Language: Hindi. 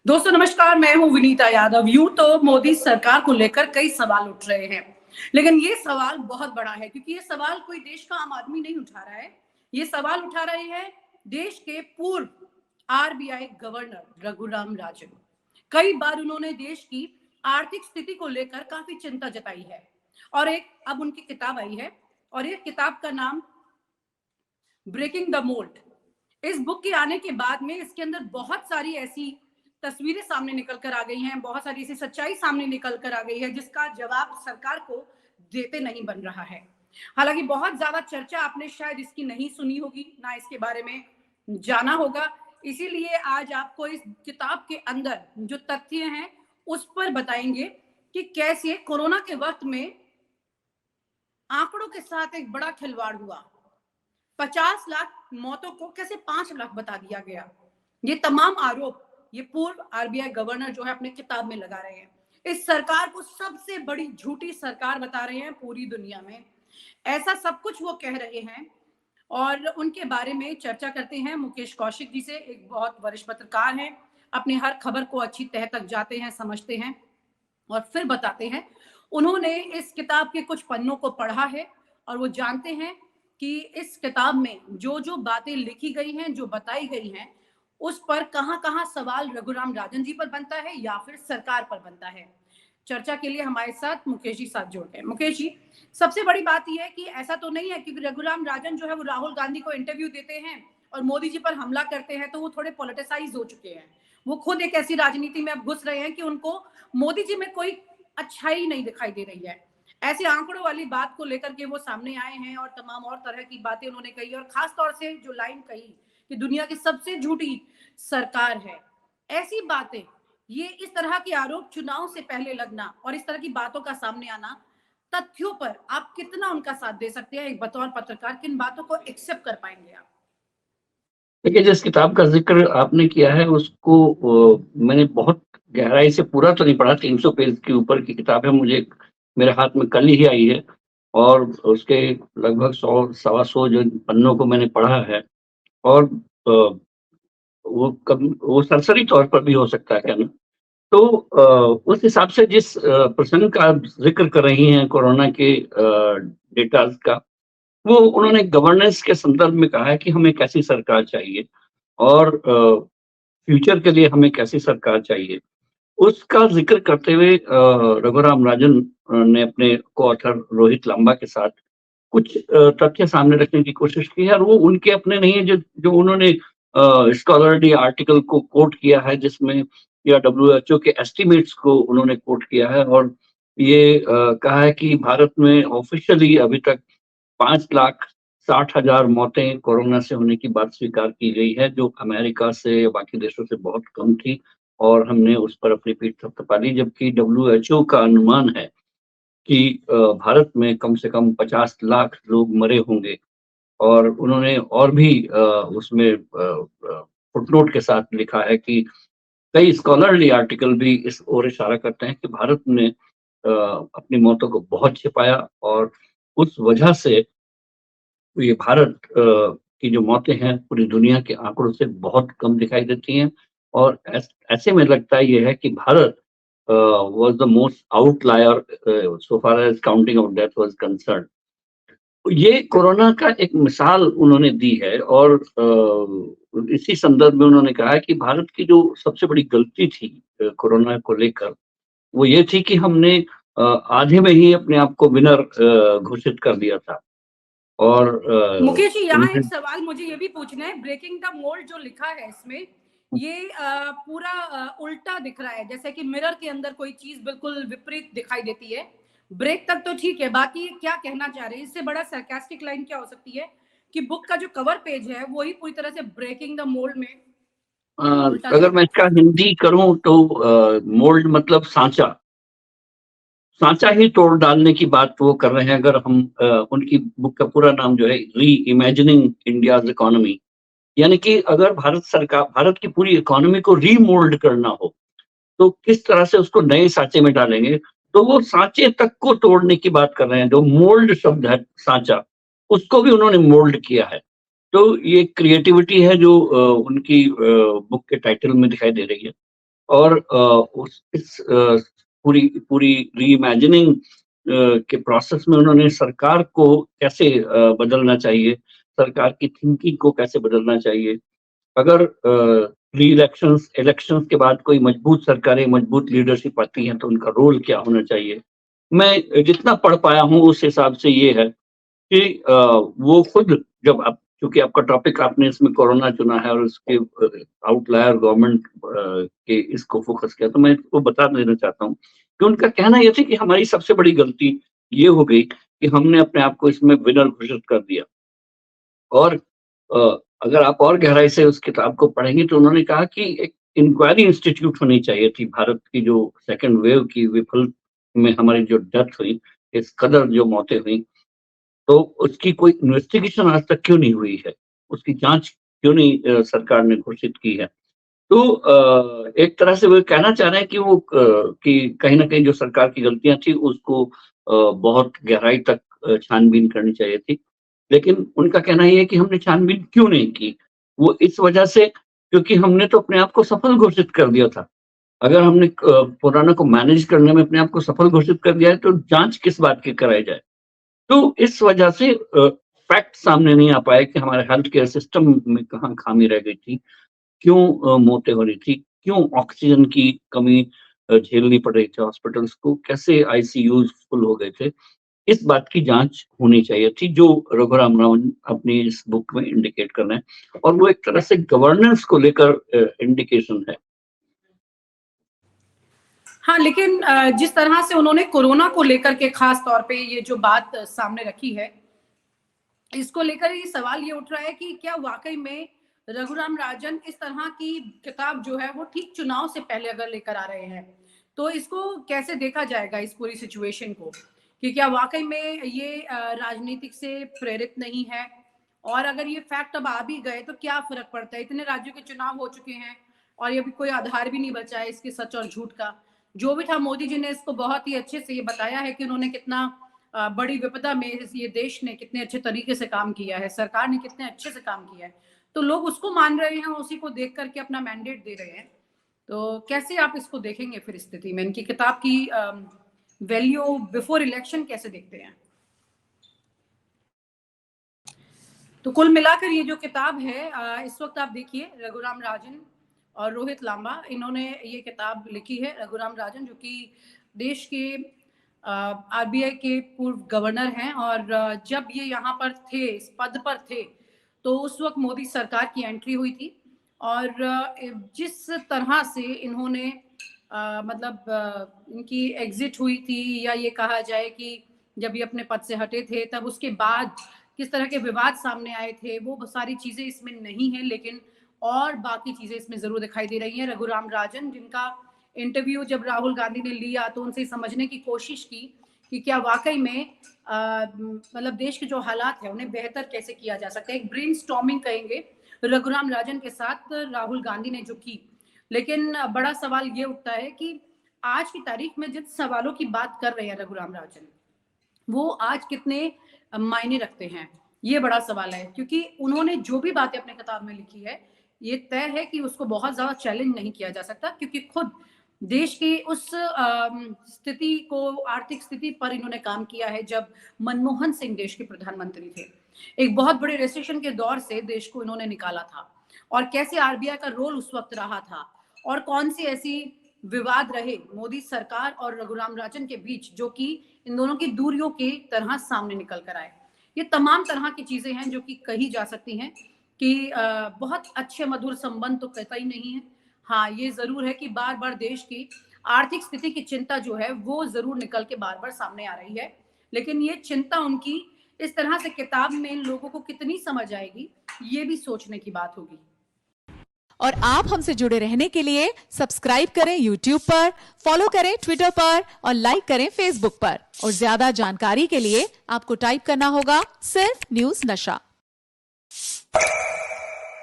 दोस्तों नमस्कार, मैं हूं विनीता यादव। यूं तो मोदी सरकार को लेकर कई सवाल उठ रहे हैं, लेकिन ये सवाल बहुत बड़ा है क्योंकि ये सवाल कोई देश का आम आदमी नहीं उठा रहा है। ये सवाल उठा रहे हैं देश के पूर्व आरबीआई गवर्नर रघुराम राजन। कई बार उन्होंने देश की आर्थिक स्थिति को लेकर काफी चिंता जताई है और एक अब उनकी किताब आई है और ये किताब का नाम ब्रेकिंग द मोल्ड। इस बुक के आने के बाद में इसके अंदर बहुत सारी ऐसी तस्वीरें सामने निकल कर आ गई हैं, बहुत सारी ऐसी सच्चाई सामने निकल कर आ गई है जिसका जवाब सरकार को देते नहीं बन रहा है। हालांकि बहुत ज्यादा चर्चा आपने शायद इसकी नहीं सुनी होगी, ना इसके बारे में जाना होगा। इसीलिए आज आपको इस किताब के अंदर जो तथ्य हैं उस पर बताएंगे कि कैसे कोरोना के वक्त में आंकड़ों के साथ एक बड़ा खिलवाड़ हुआ। 50 लाख मौतों को कैसे 5 लाख बता दिया गया। ये तमाम आरोप ये पूर्व आरबीआई गवर्नर जो है अपने किताब में लगा रहे हैं। इस सरकार को सबसे बड़ी झूठी सरकार बता रहे हैं पूरी दुनिया में। ऐसा सब कुछ वो कह रहे हैं और उनके बारे में चर्चा करते हैं मुकेश कौशिक जी से। एक बहुत वरिष्ठ पत्रकार हैं, अपनी हर खबर को अच्छी तह तक जाते हैं, समझते हैं और फिर बताते हैं। उन्होंने इस किताब के कुछ पन्नों को पढ़ा है और वो जानते हैं कि इस किताब में जो जो बातें लिखी गई हैं, जो बताई गई हैं, उस पर कहां कहां सवाल रघुराम राजन जी पर बनता है या फिर सरकार पर बनता है। चर्चा के लिए हमारे साथ मुकेश जी साथ जुड़ गए। मुकेश जी, सबसे बड़ी बात यह है कि ऐसा तो नहीं है क्योंकि रघुराम राजन जो है वो राहुल गांधी को इंटरव्यू देते हैं और मोदी जी पर हमला करते हैं, तो वो थोड़े पॉलिटिसाइज हो चुके हैं। वो खुद एक ऐसी राजनीति में अब घुस रहे हैं कि उनको मोदी जी में कोई अच्छाई नहीं दिखाई दे रही है। ऐसे आंकड़ों वाली बात को लेकर के वो सामने आए हैं और तमाम और तरह की बातें उन्होंने कही और खास तौर से जो लाइन कही कि दुनिया की सबसे झूठी सरकार है। ऐसी बातें, ये इस तरह के आरोप चुनाव से पहले लगना और इस तरह की बातों का सामने आना, तथ्यों पर आप कितना उनका साथ दे सकते हैं? एक बतौर पत्रकार किन बातों को एक्सेप्ट कर पाएंगे आप? देखिए, जिस किताब का ज़िक्र आपने किया है उसको मैंने बहुत गहराई से पूरा तो नहीं पढ़ा, 300 पेज के ऊपर की किताब है, मुझे मेरे हाथ में कल ही आई है और उसके लगभग 100 सवा 100 जो पन्नों को मैंने पढ़ा है और वो सरसरी तौर पर भी हो सकता है ना। तो उस हिसाब से जिस प्रसंग का आप ज़िक्र कर रही हैं कोरोना के डेटाज़ का, वो उन्होंने गवर्नेंस के संदर्भ में कहा है कि हमें कैसी सरकार चाहिए और फ्यूचर के लिए हमें कैसी सरकार चाहिए। उसका ज़िक्र करते हुए रघुराम राजन ने अपने को-ऑथर रोहित लांबा के साथ कुछ तथ्य सामने रखने की कोशिश की है और वो उनके अपने नहीं है, जो जो उन्होंने स्कॉलरली आर्टिकल को कोट किया है, जिसमें या डब्ल्यूएचओ के एस्टिमेट्स को उन्होंने कोट किया है और ये कहा है कि भारत में ऑफिशियली अभी तक 5,60,000 मौतें कोरोना से होने की बात स्वीकार की गई है, जो अमेरिका से या बाकी देशों से बहुत कम थी और हमने उस पर अपनी पीठ थपथपा ली, जबकि डब्ल्यूएचओ का अनुमान है कि भारत में कम से कम 50 लाख लोग मरे होंगे और उन्होंने और भी उसमें फुटनोट के साथ लिखा है कि कई स्कॉलरली आर्टिकल भी इस ओर इशारा करते हैं कि भारत ने अपनी मौतों को बहुत छिपाया और उस वजह से ये भारत की जो मौतें हैं पूरी दुनिया के आंकड़ों से बहुत कम दिखाई देती हैं और ऐसे में लगता ये है कि Bharat was the most outlier so far as counting of death was concerned। ये कोरोना का एक मिसाल उन्होंने दी है और इसी संदर्भ में उन्होंने कहा है कि भारत की जो सबसे बड़ी गलती थी कोरोना को लेकर, वो ये थी कि हमने आधे में ही अपने आप को विनर घोषित कर दिया था और मुकेश जी, यहाँ एक उन्होंने सवाल मुझे ये भी पूछना है। ब्रेकिंग द मोल्ड जो लिखा है इसमें, ये पूरा उल्टा दिख रहा है, जैसे कि मिरर के अंदर कोई चीज बिल्कुल विपरीत दिखाई देती है। ब्रेक तक तो ठीक है, बाकी क्या कहना चाह रहे हैं? इससे बड़ा सरकास्टिक लाइन क्या हो सकती है कि बुक का जो कवर पेज है वही पूरी तरह से ब्रेकिंग द मोल्ड में उल्टा अगर दिखा मैं है। इसका हिंदी करूं तो मोल्ड मतलब सांचा, सांचा ही तोड़ डालने की बात वो कर रहे हैं। अगर हम उनकी बुक का पूरा नाम जो है री इमेजिनिंग इंडियाज इकोनॉमी, यानी कि अगर भारत की पूरी इकोनॉमी को रीमोल्ड करना हो तो किस तरह से उसको नए सांचे में डालेंगे, तो वो सांचे तक को तोड़ने की बात कर रहे हैं। जो मोल्ड शब्द है सांचा, उसको भी उन्होंने मोल्ड किया है। तो ये क्रिएटिविटी है जो उनकी बुक के टाइटल में दिखाई दे रही है और इस पूरी पूरी रीइमेजिनिंग के प्रोसेस में उन्होंने सरकार को कैसे बदलना चाहिए, सरकार की थिंकिंग को कैसे बदलना चाहिए। अगर री-इलेक्शंस इलेक्शंस के बाद कोई मजबूत सरकारें, मजबूत लीडरशिप आती है, तो उनका रोल क्या होना चाहिए। मैं जितना पढ़ पाया हूँ उस हिसाब से ये है कि वो खुद जब आप, क्योंकि आपका टॉपिक आपने इसमें कोरोना चुना है और उसके आउटलायर गवर्नमेंट के इसको फोकस किया, तो मैं इसको बता देना चाहता हूँ कि उनका कहना ये था कि हमारी सबसे बड़ी गलती ये हो गई कि हमने अपने आप को इसमें विनर घोषित कर दिया। और अगर आप और गहराई से उस किताब को पढ़ेंगे तो उन्होंने कहा कि एक इंक्वायरी इंस्टीट्यूट होनी चाहिए थी। भारत की जो सेकंड वेव की विफल में हमारी जो डेथ हुई, इस कदर जो मौतें हुई, तो उसकी कोई इन्वेस्टिगेशन आज तक क्यों नहीं हुई है? उसकी जाँच क्यों नहीं सरकार ने घोषित की है? तो एक तरह से वो कहना चाह रहे हैं कि कि कहीं न कहीं जो सरकार की गलतियाँ थी उसको बहुत गहराई तक छानबीन करनी चाहिए थी। लेकिन उनका कहना ये है कि हमने छानबीन क्यों नहीं की? वो इस वजह से, क्योंकि हमने तो अपने आप को सफल घोषित कर दिया था। अगर हमने कोरोना को मैनेज करने में अपने आप को सफल घोषित कर दिया है, तो जाँच किस बात की कराई जाए? तो इस वजह से फैक्ट सामने नहीं आ पाए कि हमारे हेल्थ केयर सिस्टम में कहाँ खामी रह गई थी, क्यों मौतें हो रही थी, क्यों ऑक्सीजन की कमी झेलनी पड़ रही थी हॉस्पिटल्स को, कैसे आईसीयूज़ फुल हो गए थे। इस बात की जाँच होनी चाहिए थी, जो रघुराम रावन अपनी इस बुक में इंडिकेट कर रहे हैं, और वो एक तरह से गवर्नेंस को लेकर इंडिकेशन है। हाँ, लेकिन जिस तरह से उन्होंने कोरोना को लेकर के खास तौर पे ये जो बात सामने रखी है, इसको लेकर ये सवाल ये उठ रहा है कि क्या वाक़ई में रघुराम राजन इस तरह की किताब जो है वो ठीक चुनाव से पहले अगर लेकर आ रहे हैं, तो इसको कैसे देखा जाएगा इस पूरी सिचुएशन को? कि क्या वाक़ई में ये राजनीतिक से प्रेरित नहीं है? और अगर ये फैक्ट अब आ भी गए तो क्या फ़र्क पड़ता है? इतने राज्यों के चुनाव हो चुके हैं और ये अभी कोई आधार भी नहीं बचा है इसके सच और झूठ का। जो भी था, मोदी जी ने इसको बहुत ही अच्छे से ये बताया है कि उन्होंने कितना बड़ी विपदा में ये देश ने कितने अच्छे तरीके से काम किया है, सरकार ने कितने अच्छे से काम किया है। तो लोग उसको मान रहे हैं, उसी को देख कर के अपना मैंडेट दे रहे हैं। तो कैसे आप इसको देखेंगे फिर स्थिति में? इनकी किताब की वैल्यू बिफोर इलेक्शन कैसे देखते हैं? तो कुल मिलाकर ये जो किताब है, इस वक्त आप देखिए रघुराम राजन और रोहित लांबा, इन्होंने ये किताब लिखी है। रघुराम राजन जो कि देश के आरबीआई के पूर्व गवर्नर हैं, और जब ये यहाँ पर थे, इस पद पर थे, तो उस वक्त मोदी सरकार की एंट्री हुई थी। और जिस तरह से इन्होंने मतलब इनकी एग्जिट हुई थी, या ये कहा जाए कि जब ये अपने पद से हटे थे, तब उसके बाद किस तरह के विवाद सामने आए थे, वो सारी चीज़ें इसमें नहीं है, लेकिन और बाकी चीज़ें इसमें ज़रूर दिखाई दे रही हैं। रघुराम राजन, जिनका इंटरव्यू जब राहुल गांधी ने लिया, तो उनसे समझने की कोशिश की कि क्या वाक़ई में मतलब देश के जो हालात हैं, उन्हें बेहतर कैसे किया जा सकता है। एक ब्रेनस्टॉर्मिंग कहेंगे रघुराम राजन के साथ राहुल गांधी ने जो की। लेकिन बड़ा सवाल ये उठता है कि आज की तारीख में जिन सवालों की बात कर रहे हैं रघुराम राजन, वो आज कितने मायने रखते हैं, ये बड़ा सवाल है। क्योंकि उन्होंने जो भी बातें अपने किताब में लिखी है, ये तय है कि उसको बहुत ज़्यादा चैलेंज नहीं किया जा सकता, क्योंकि खुद देश की उस स्थिति को, आर्थिक स्थिति पर इन्होंने काम किया है जब मनमोहन सिंह देश के प्रधानमंत्री थे। एक बहुत बड़े रिसेशन के दौर से देश को इन्होंने निकाला था, और कैसे आरबीआई का रोल उस वक्त रहा था, और कौन सी ऐसी विवाद रहे मोदी सरकार और रघुराम राजन के बीच, जो कि इन दोनों की दूरियों की तरह सामने निकल कर आए। ये तमाम तरह की चीजें हैं जो कि कही जा सकती हैं कि बहुत अच्छे मधुर संबंध तो कतई नहीं है। हाँ, ये जरूर है कि बार बार देश की आर्थिक स्थिति की चिंता जो है वो जरूर निकल के बार बार सामने आ रही है, लेकिन ये चिंता उनकी इस तरह से किताब में इन लोगों को कितनी समझ आएगी, ये भी सोचने की बात होगी। और आप हमसे जुड़े रहने के लिए सब्सक्राइब करें YouTube पर, फॉलो करें Twitter पर और लाइक करें Facebook पर। और ज्यादा जानकारी के लिए आपको टाइप करना होगा सिर्फ न्यूज़ नशा।